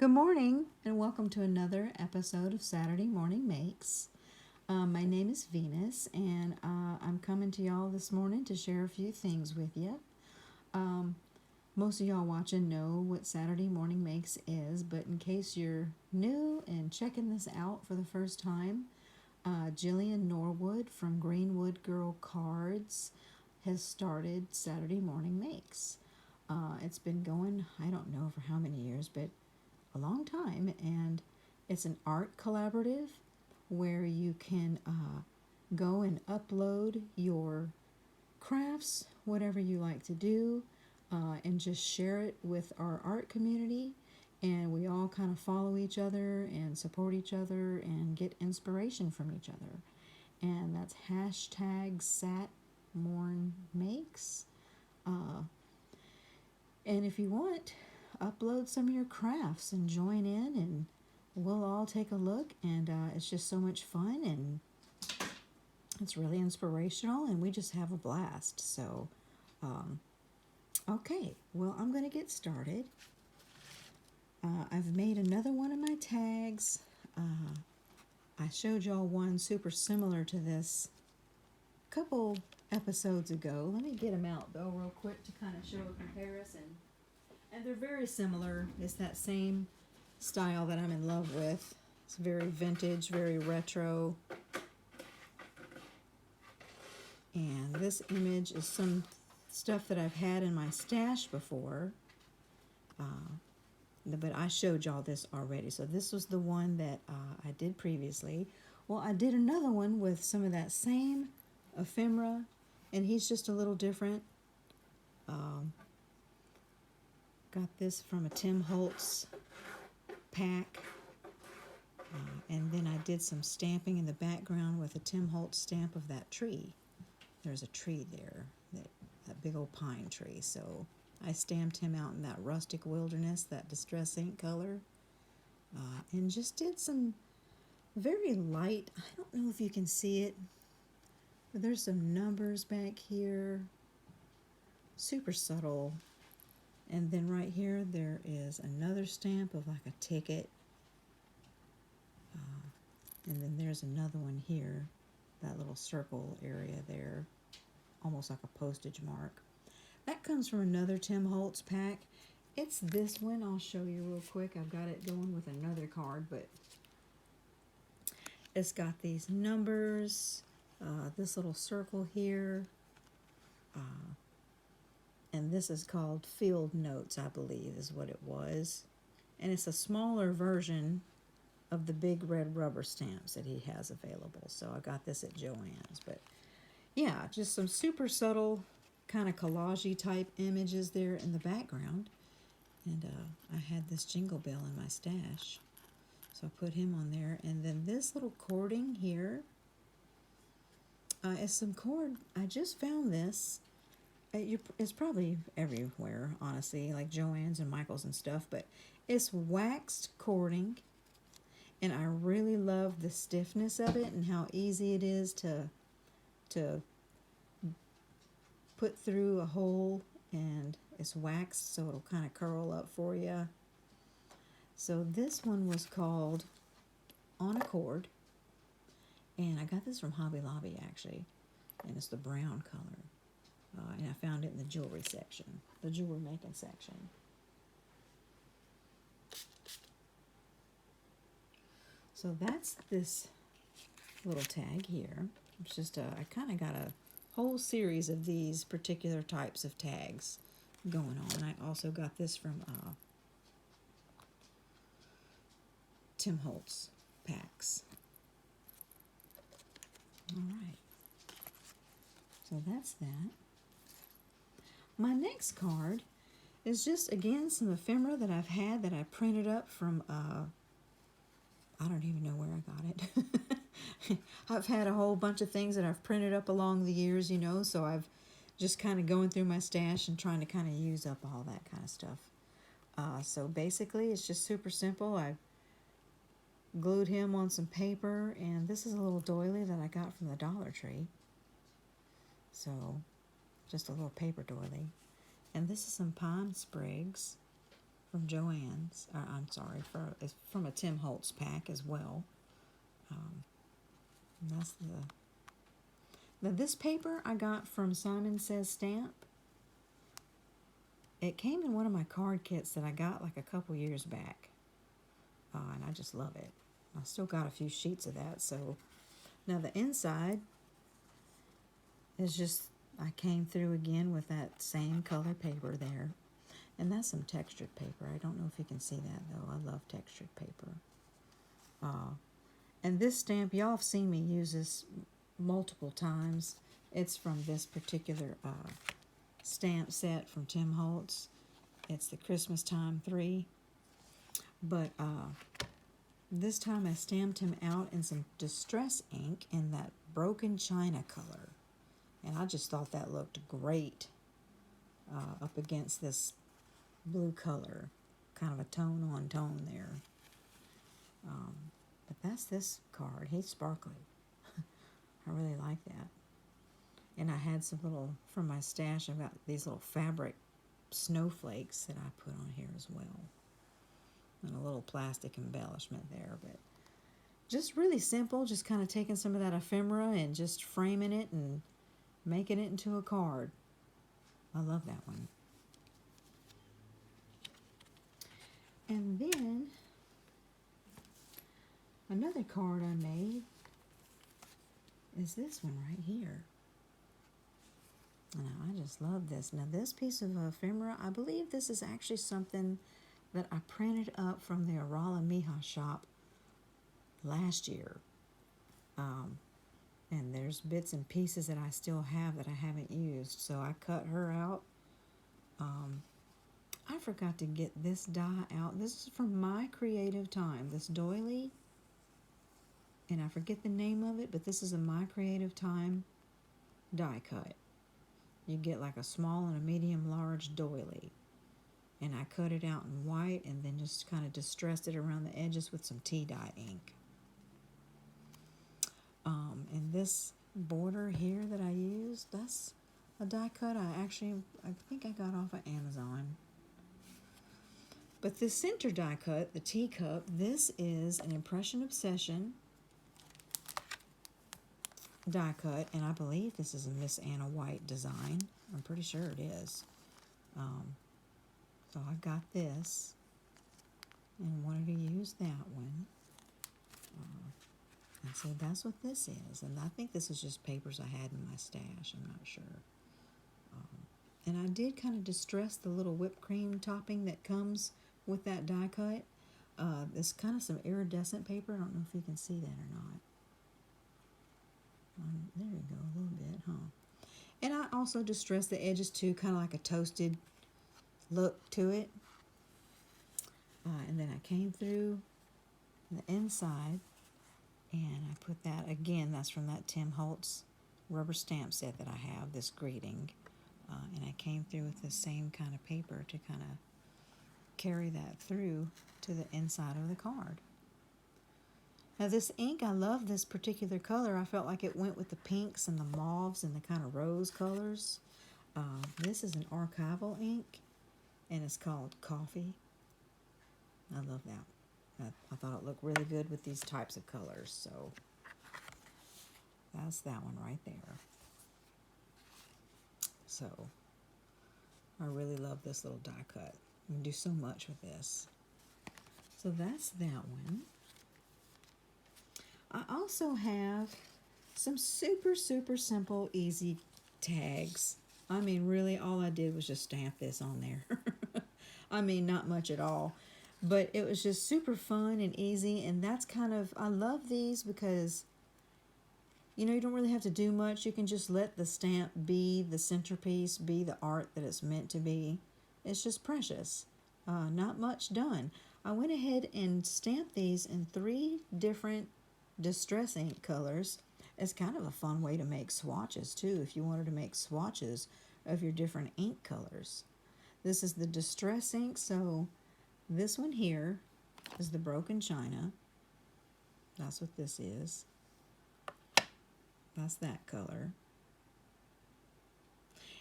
Good morning, and welcome to another episode of Saturday Morning Makes. My name is Venus, and I'm coming to y'all this morning to share a few things with you. Most of y'all watching know what Saturday Morning Makes is, but in case you're new and checking this out for the first time, Jillian Norwood from Greenwood Girl Cards has started Saturday Morning Makes. It's been going, I don't know for how many years, but a long time, and it's an art collaborative where you can go and upload your crafts, whatever you like to do, and just share it with our art community. And we all kind of follow each other and support each other and get inspiration from each other. And that's hashtag SatMornMakes. And if you want, upload some of your crafts and join in, and we'll all take a look. And it's just so much fun, and it's really inspirational, and we just have a blast. So, okay, well, I'm going to get started. I've made another one of my tags. I showed y'all one super similar to this a couple episodes ago. Let me get them out, though, real quick to kind of show a comparison. And they're very similar. It's that same style that I'm in love with. It's very vintage, very retro. And this image is some stuff that I've had in my stash before. But I showed y'all this already. So this was the one that I did previously. Well, I did another one with some of that same ephemera, and he's just a little different. Got this from a Tim Holtz pack. And then I did some stamping in the background with a Tim Holtz stamp of that tree. There's a tree there, that big old pine tree. So I stamped him out in that rustic wilderness, that distress ink color. And just did some very light, I don't know if you can see it, but there's some numbers back here. Super subtle. And then right here, there is another stamp of like a ticket. And then there's another one here, that little circle area there, almost like a postage mark. That comes from another Tim Holtz pack. It's this one. I'll show you real quick. I've got it going with another card, but it's got these numbers, this little circle here, and this is called Field Notes, I believe is what it was. And it's a smaller version of the big red rubber stamps that he has available. So I got this at Joann's. But yeah, just some super subtle kind of collage-y type images there in the background. And I had this jingle bell in my stash, so I put him on there. And then this little cording here is some cord. I just found this. It's probably everywhere, honestly, like Joann's and Michael's and stuff, but it's waxed cording, and I really love the stiffness of it and how easy it is to put through a hole, and it's waxed so it'll kind of curl up for you. So this one was called On a Cord, and I got this from Hobby Lobby actually, and it's the brown color. And I found it in the jewelry section, the jewelry making section. So that's this little tag here. It's just I kind of got a whole series of these particular types of tags going on. I also got this from Tim Holtz packs. All right. So that's that. My next card is just, again, some ephemera that I've had that I printed up from, I don't even know where I got it. I've had a whole bunch of things that I've printed up along the years, so I've just kind of going through my stash and trying to kind of use up all that kind of stuff. So basically, it's just super simple. I glued him on some paper, and this is a little doily that I got from the Dollar Tree. So just a little paper doily. And this is some pine sprigs. from Joann's. I'm sorry, it's from a Tim Holtz pack as well. And that's now this paper I got from Simon Says Stamp. It came in one of my card kits that I got like a couple years back, and I just love it. I still got a few sheets of that. So now the inside is just, I came through again with that same color paper there. And that's some textured paper. I don't know if you can see that though. I love textured paper. And this stamp, y'all have seen me use this multiple times. It's from this particular stamp set from Tim Holtz. It's the Christmas Time 3. But this time I stamped him out in some distress ink in that broken china color. And I just thought that looked great up against this blue color. Kind of a tone on tone there. But that's this card. He's sparkly. I really like that. And I had some little, from my stash, I've got these little fabric snowflakes that I put on here as well. And a little plastic embellishment there. But just really simple, just kind of taking some of that ephemera and just framing it and making it into a card. I love that one. And then another card I made is this one right here. Now, I just love this. Now, this piece of ephemera, I believe this is actually something that I printed up from the Arala Mija shop last year. And there's bits and pieces that I still have that I haven't used. So I cut her out. I forgot to get this die out. This is from My Creative Time, this doily. And I forget the name of it, but this is a My Creative Time die cut. You get like a small and a medium large doily. And I cut it out in white and then just kind of distressed it around the edges with some tea dye ink. And this border here that I used, that's a die cut I think I got off of Amazon. But this center die cut, the teacup, this is an Impression Obsession die cut, and I believe this is a Miss Anna White design. I'm pretty sure it is. So I got this and wanted to use that one. And so that's what this is. And I think this is just papers I had in my stash. I'm not sure. And I did kind of distress the little whipped cream topping that comes with that die cut. It's kind of some iridescent paper. I don't know if you can see that or not. There you go, a little bit, huh? And I also distressed the edges too, kind of like a toasted look to it. And then I came through the inside and I put that, again, that's from that Tim Holtz rubber stamp set that I have, this greeting. And I came through with the same kind of paper to kind of carry that through to the inside of the card. Now this ink, I love this particular color. I felt like it went with the pinks and the mauves and the kind of rose colors. This is an archival ink, and it's called Coffee. I love that. I thought it looked really good with these types of colors, so that's that one right there. So I really love this little die cut. You can do so much with this. So that's that one. I also have some super, super simple, easy tags. I mean, really, all I did was just stamp this on there. I mean, not much at all. But it was just super fun and easy, and that's kind of, I love these because, you know, you don't really have to do much. You can just let the stamp be the centerpiece, be the art that it's meant to be. It's just precious. Not much done. I went ahead and stamped these in 3 different distress ink colors. It's kind of a fun way to make swatches too, if you wanted to make swatches of your different ink colors. This is the distress ink, so this one here is the broken china. That's what this is. That's that color.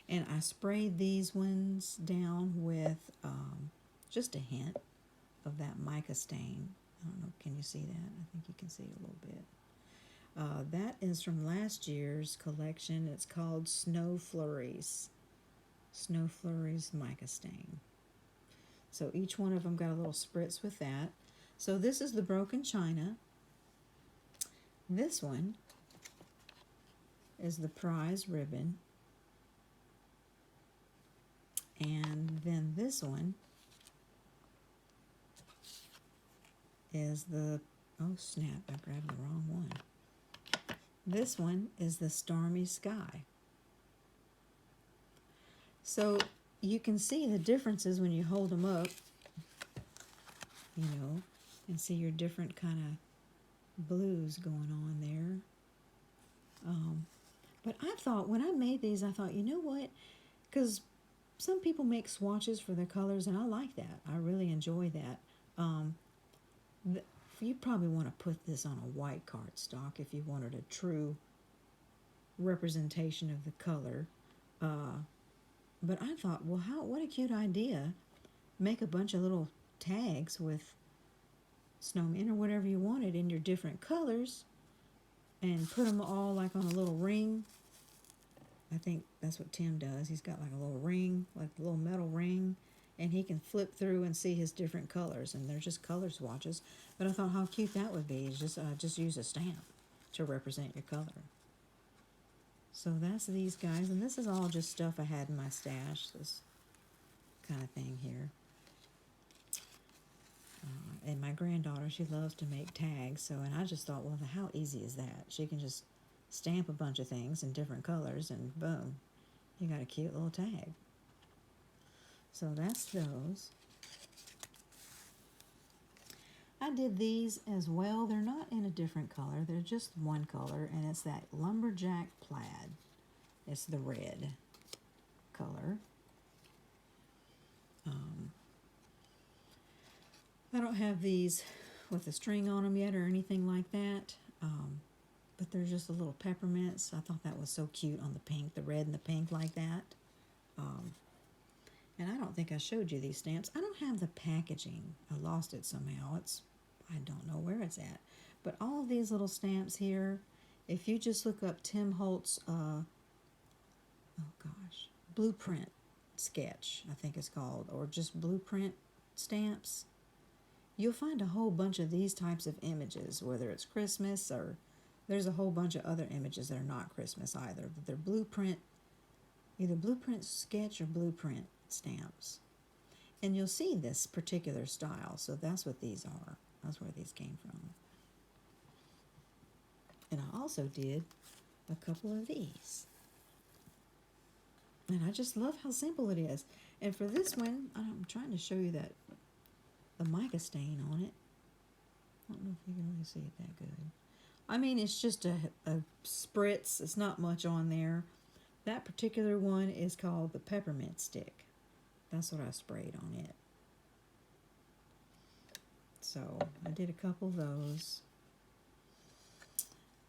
And I sprayed these ones down with just a hint of that mica stain. I don't know, can you see that? I think you can see it a little bit. That is from last year's collection. It's called Snow Flurries. Snow Flurries mica stain. So each one of them got a little spritz with that. So this is the broken china. This one is the prize ribbon. And then this one is the, oh snap, I grabbed the wrong one. This one is the stormy sky. So you can see the differences when you hold them up, you know, and see your different kind of blues going on there. But I thought, when I made these, I thought, you know what, because some people make swatches for their colors, and I like that. I really enjoy that. You probably want to put this on a white cardstock if you wanted a true representation of the color. But I thought, well, what a cute idea. Make a bunch of little tags with snowmen or whatever you wanted in your different colors and put them all like on a little ring. I think that's what Tim does. He's got like a little ring, like a little metal ring, and he can flip through and see his different colors, and they're just color swatches. But I thought how cute that would be. Just use a stamp to represent your color. So that's these guys, and this is all just stuff I had in my stash, this kind of thing here. And my granddaughter, she loves to make tags, so, and I just thought, well, how easy is that? She can just stamp a bunch of things in different colors, and boom, you got a cute little tag. So that's those. I did these as well. They're not in a different color. They're just one color, and it's that lumberjack plaid. It's the red color. I don't have these with a string on them yet or anything like that, but they're just a little peppermints. I thought that was so cute on the pink, the red and the pink like that. And I don't think I showed you these stamps. I don't have the packaging. I lost it somehow. I don't know where it's at. But all of these little stamps here, if you just look up Tim Holtz, blueprint sketch, I think it's called, or just blueprint stamps, you'll find a whole bunch of these types of images, whether it's Christmas or there's a whole bunch of other images that are not Christmas either. But they're blueprint, either blueprint sketch or blueprint stamps. And you'll see this particular style, so that's what these are. That's where these came from. And I also did a couple of these. And I just love how simple it is. And for this one, I'm trying to show you that the mica stain on it. I don't know if you can really see it that good. I mean, it's just a spritz. It's not much on there. That particular one is called the peppermint stick. That's what I sprayed on it. So I did a couple of those.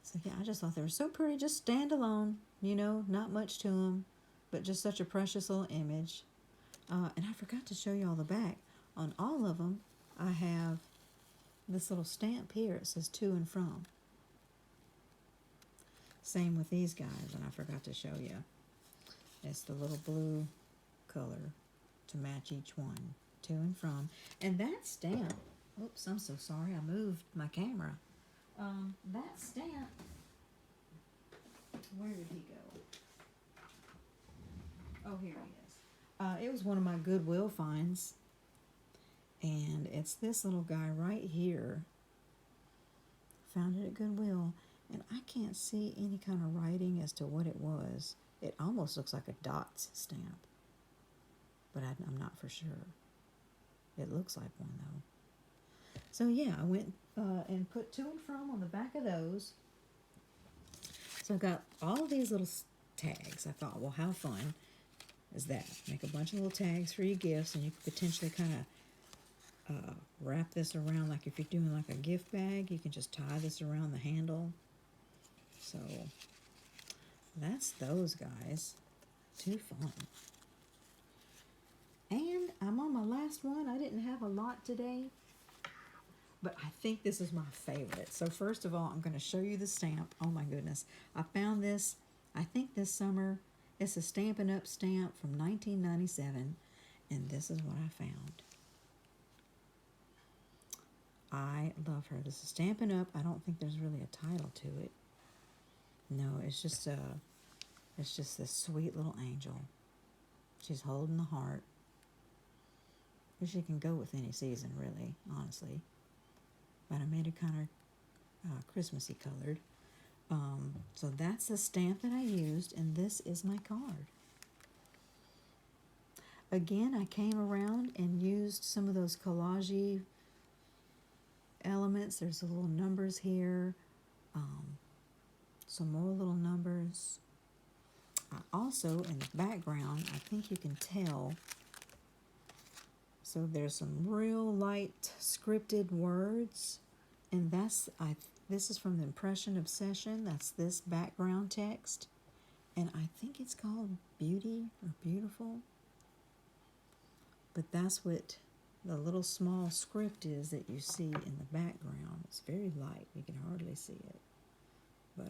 So yeah, I just thought they were so pretty. Just stand alone, you know, not much to them, but just such a precious little image. And I forgot to show you all the back. On all of them, I have this little stamp here. It says to and from. Same with these guys, and I forgot to show you. It's the little blue color to match each one, to and from. And that stamp, oops, I'm so sorry, I moved my camera. That stamp, where did he go? Oh, here he is. It was one of my Goodwill finds. And it's this little guy right here. Found it at Goodwill. And I can't see any kind of writing as to what it was. It almost looks like a dots stamp. But I'm not for sure. It looks like one, though. So, yeah, I went and put to and from on the back of those. So I got all of these little tags. I thought, well, how fun is that? Make a bunch of little tags for your gifts, and you could potentially kind of wrap this around, like if you're doing like a gift bag, you can just tie this around the handle. So that's those guys. Too fun. And I'm on my last one. I didn't have a lot today, but I think this is my favorite. So first of all, I'm going to show you the stamp. Oh my goodness. I found this, I think this summer. It's a Stampin' Up! Stamp from 1997, and this is what I found. I love her. This is Stampin' Up! I don't think there's really a title to it. No, it's just this sweet little angel. She's holding the heart. She can go with any season, really, honestly. But I made it kind of Christmassy colored. So that's the stamp that I used, and this is my card. Again, I came around and used some of those collage elements. There's the little numbers here, some more little numbers. I also, in the background, I think you can tell, so there's some real light scripted words, and this is from the Impression Obsession. That's this background text, and I think it's called Beauty or Beautiful, but that's what the little small script is that you see in the background. It's very light. You can hardly see it, but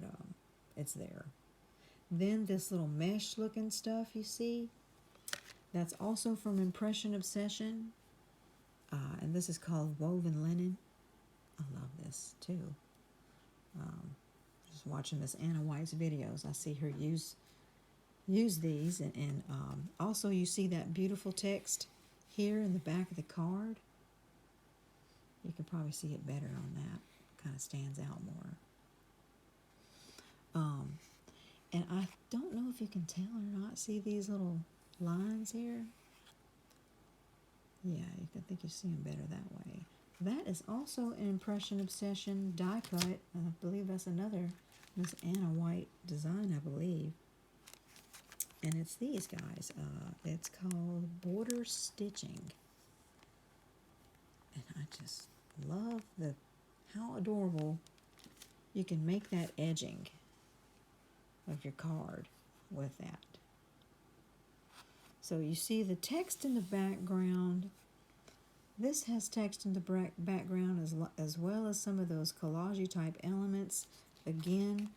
it's there. Then this little mesh looking stuff you see, that's also from Impression Obsession, and this is called Woven Linen. I love this too. Just watching Miss Anna White's videos, I see her use these, and also you see that beautiful text here in the back of the card. You can probably see it better on that. Kind of stands out more. And I don't know if you can tell or not. See these little lines here? Yeah, I think you see them better that way. That is also an Impression Obsession die cut. I believe that's another Miss Anna White design, I believe. And it's these guys. It's called Border Stitching. And I just love how adorable you can make that edging of your card with that. So you see the text in the background. This has text in the background as well as some of those collage type elements. Again,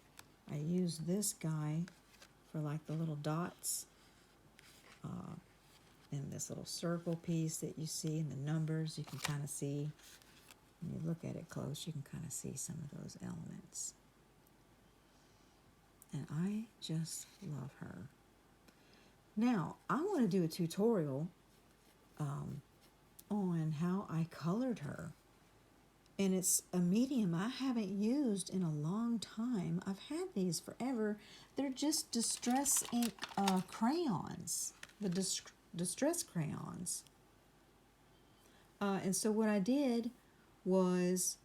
I use this guy for like the little dots and this little circle piece that you see in the numbers. You can kind of see, when you look at it close, you can kind of see some of those elements. And I just love her. Now, I want to do a tutorial on how I colored her. And it's a medium I haven't used in a long time. I've had these forever. They're just Distress ink crayons, the Distress crayons. And so what I did was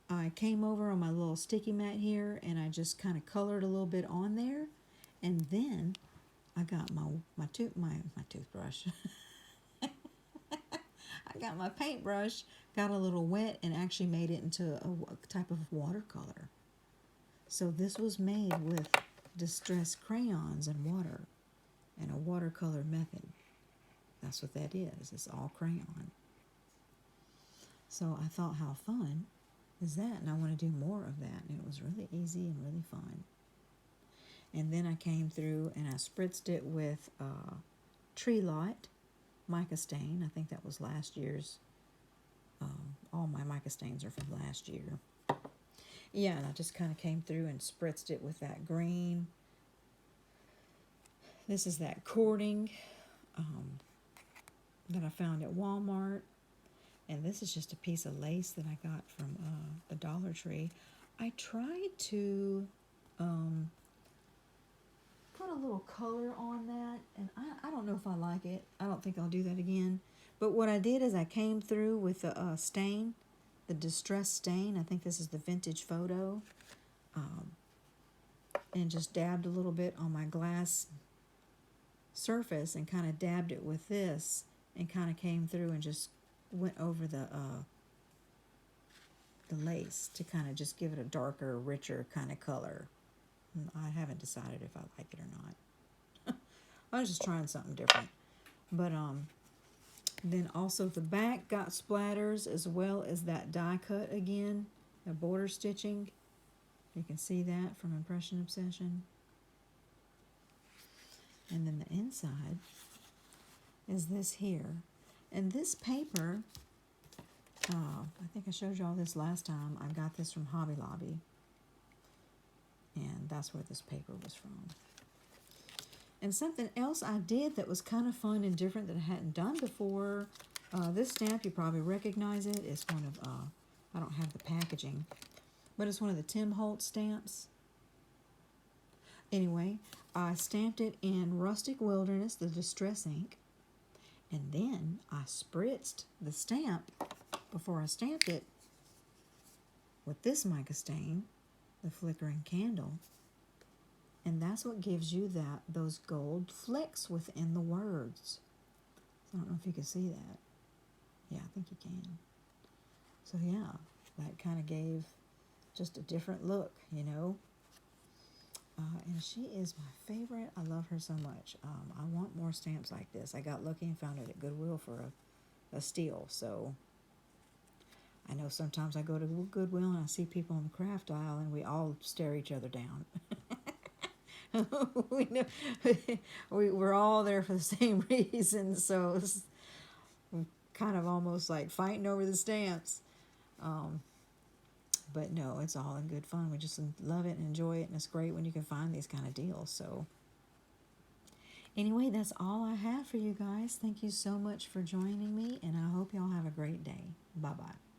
I came over on my little sticky mat here, and I just kind of colored a little bit on there, and then I got my toothbrush. I got my paintbrush, got a little wet, and actually made it into a type of watercolor. So this was made with Distress crayons and water, and a watercolor method. That's what that is. It's all crayon. So I thought, how fun is that? And I want to do more of that. And it was really easy and really fun. And then I came through and I spritzed it with Tree Lot mica stain. I think that was last year's. All my mica stains are from last year. Yeah, and I just kind of came through and spritzed it with that green. This is that cording that I found at Walmart. And this is just a piece of lace that I got from the Dollar Tree. I tried to put a little color on that, and I don't know if I like it. I don't think I'll do that again. But what I did is I came through with the stain, the Distress stain. I think this is the Vintage Photo. And just dabbed a little bit on my glass surface and kind of dabbed it with this and kind of came through and just went over the lace to kind of just give it a darker, richer kind of color. I haven't decided if I like it or not. I was just trying something different. But Then also the back got splatters as well as that die cut again, the border stitching. You can see that from Impression Obsession. And then the inside is this here. And this paper, I think I showed you all this last time. I got this from Hobby Lobby. And that's where this paper was from. And something else I did that was kind of fun and different that I hadn't done before. This stamp, you probably recognize it. It's one of, I don't have the packaging, but it's one of the Tim Holtz stamps. Anyway, I stamped it in Rustic Wilderness, the Distress ink. And then I spritzed the stamp before I stamped it with this mica stain, the Flickering Candle. And that's what gives you those gold flecks within the words. So I don't know if you can see that. Yeah, I think you can. So yeah, that kind of gave just a different look, you know. And she is my favorite. I love her so much. I want more stamps like this. I got lucky and found it at Goodwill for a steal. So I know sometimes I go to Goodwill and I see people in the craft aisle and we all stare each other down. we know we're all there for the same reason, so it's kind of almost like fighting over the stamps. But no, it's all in good fun. We just love it and enjoy it, and it's great when you can find these kind of deals. So anyway, that's all I have for you guys. Thank you so much for joining me, and I hope y'all have a great day. Bye-bye.